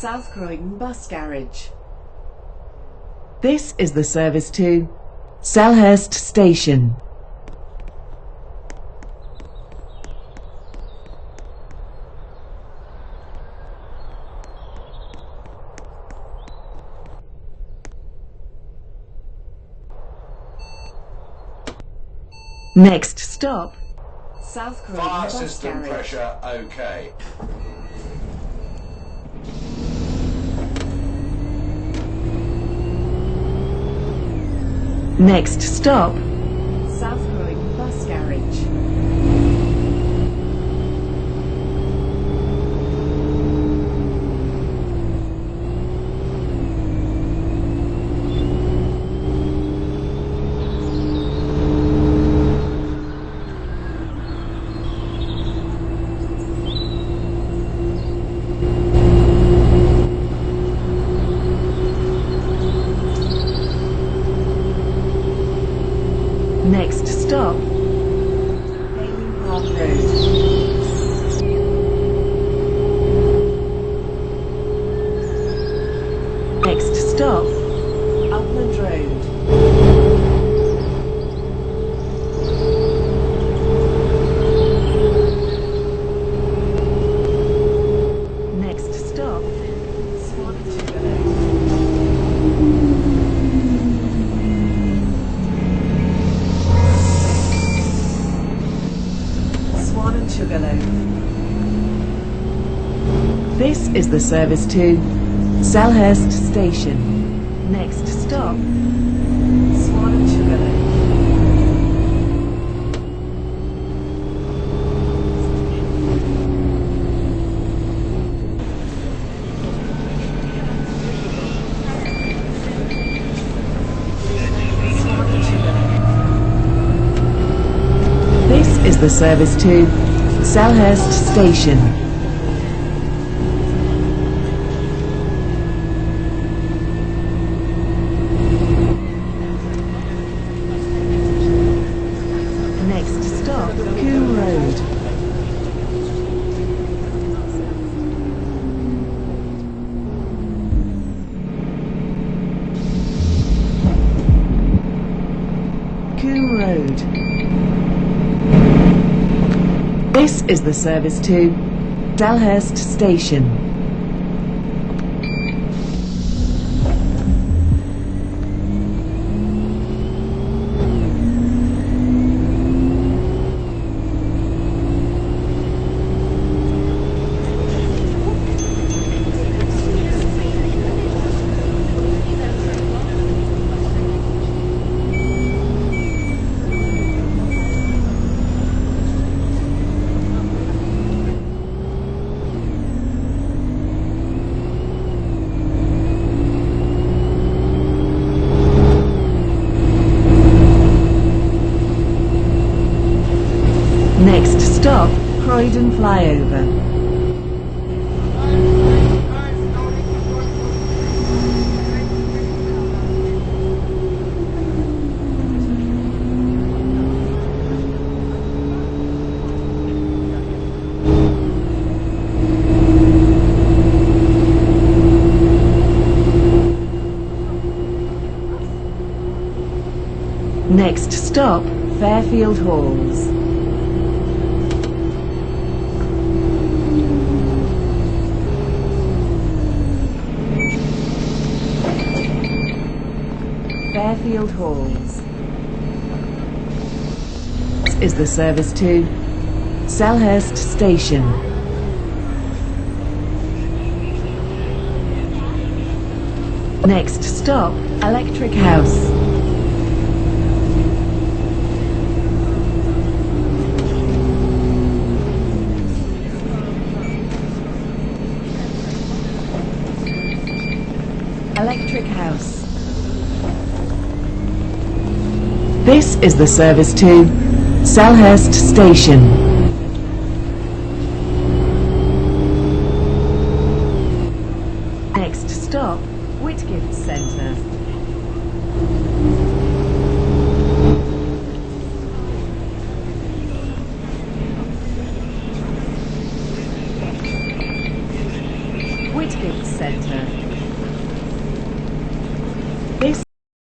South Croydon Bus Garage. This is the service to Selhurst Station. Next stop, South Croydon Fire Bus system Garage. pressure okay. next stop, South Croydon Bus Garage. next stop, Bailey Park Road. next stop, Upland Road. next stop, Swan and Sugarloaf. This is the service to Selhurst Station. Next stop, Swan and Sugarloaf. Swan and Sugarloaf. this is the service to Selhurst Station. Next stop, Coombe Road. Coombe Road. This is the service to Selhurst Station. Next stop, Croydon Flyover. Next stop, Fairfield Halls. Fairfield Halls. This is the service to Selhurst Station. Next stop, Electric House. Electric House. This is the service to Selhurst Station. Next stop, Whitgift Centre. Whitgift Centre.